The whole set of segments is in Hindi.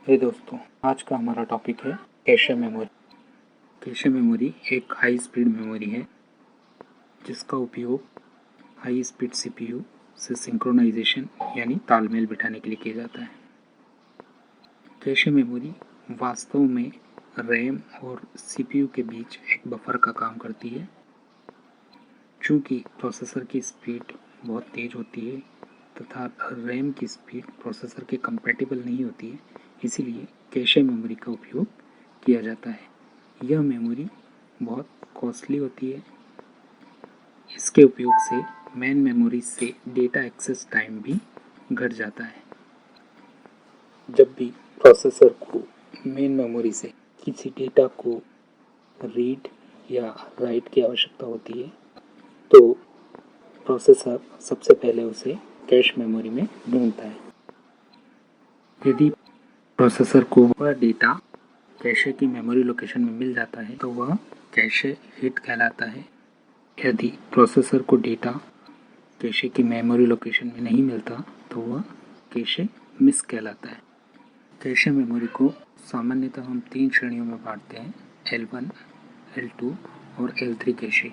हे दोस्तों, आज का हमारा टॉपिक है कैशे मेमोरी। कैशे मेमोरी एक हाई स्पीड मेमोरी है जिसका उपयोग हाई स्पीड सीपीयू से सिंक्रोनाइजेशन यानी तालमेल बिठाने के लिए किया जाता है। कैशे मेमोरी वास्तव में रैम और सीपीयू के बीच एक बफर का काम करती है। चूँकि प्रोसेसर की स्पीड बहुत तेज़ होती है तथा रैम की स्पीड प्रोसेसर के कंपैटिबल नहीं होती है, इसीलिए कैशे मेमोरी का उपयोग किया जाता है। यह मेमोरी बहुत कॉस्टली होती है। इसके उपयोग से मेन मेमोरी से डेटा एक्सेस टाइम भी घट जाता है। जब भी प्रोसेसर को मेन मेमोरी से किसी डेटा को रीड या राइट की आवश्यकता होती है तो प्रोसेसर सबसे पहले उसे कैश मेमोरी में ढूंढता है। यदि प्रोसेसर को वह डेटा कैशे की मेमोरी लोकेशन में मिल जाता है तो वह कैशे हिट कहलाता है। यदि प्रोसेसर को डेटा कैशे की मेमोरी लोकेशन में नहीं मिलता तो वह कैशे मिस कहलाता है। कैशे मेमोरी को सामान्यतः हम 3 श्रेणियों में बांटते हैं: L1, L2 और L3 कैशे।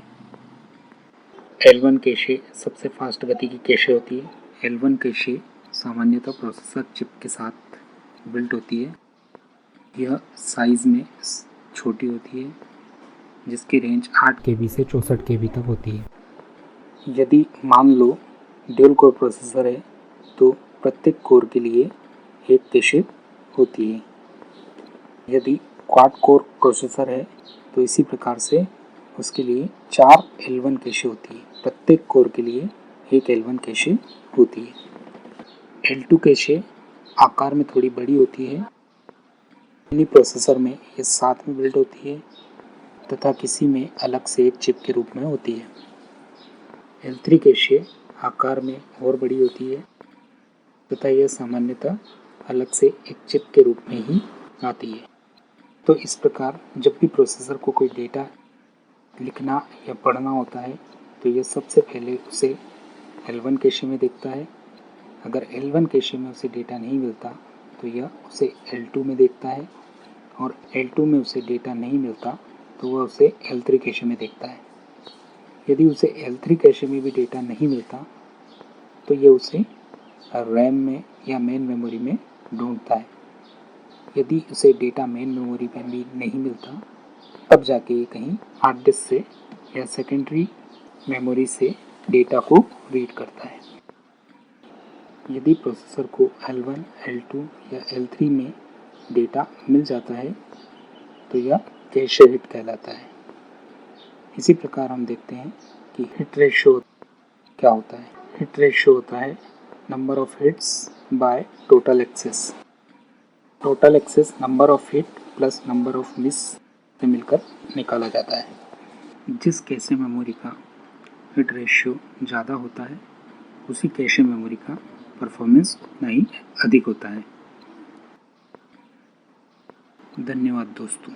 L1 कैशे सबसे फास्ट गति की कैशे होती है। L1 कैशे सामान्यतः प्रोसेसर चिप के साथ बिल्ट होती है। यह साइज़ में छोटी होती है जिसकी रेंज 8 KB से 64 KB तक होती है। यदि मान लो ड्यूल कोर प्रोसेसर है तो प्रत्येक कोर के लिए एक कैशे होती है। यदि क्वाड कोर प्रोसेसर है तो इसी प्रकार से उसके लिए 4 L1 कैशे होती है। प्रत्येक कोर के लिए एक L1 कैशे होती है। L2 कैशे आकार में थोड़ी बड़ी होती है। मिनी प्रोसेसर में ये साथ में बिल्ड होती है तथा किसी में अलग से एक चिप के रूप में होती है। L3 कैशे आकार में और बड़ी होती है तथा यह सामान्यतः अलग से एक चिप के रूप में ही आती है। तो इस प्रकार जब भी प्रोसेसर को कोई डेटा लिखना या पढ़ना होता है तो यह सबसे पहले उसे L1 कैशे में देखता है। अगर L1 कैशे में उसे डेटा नहीं मिलता तो यह उसे L2 में देखता है और L2 में उसे डेटा नहीं मिलता तो वह उसे L3 कैशे में देखता है। यदि उसे L3 कैशे में भी डेटा नहीं मिलता तो यह उसे रैम में या मेन मेमोरी में ढूंढता है। यदि उसे डेटा मेन मेमोरी में भी नहीं मिलता तब जाके ये कहीं हार्ड डिस्क से या सेकेंडरी मेमोरी से डेटा को रीड करता है। यदि प्रोसेसर को L1, L2 या L3 में डेटा मिल जाता है तो यह कैशे हिट कहलाता है। इसी प्रकार हम देखते हैं कि हिट रेशियो क्या होता है। हिट रेशियो होता है number of hits by total access. Total access number of hit plus number of miss से मिलकर निकाला जाता है। जिस कैशे मेमोरी का हिट रेशियो ज़्यादा होता है उसी कैशे मेमोरी का परफॉर्मेंस उतना ही अधिक होता है। धन्यवाद दोस्तों।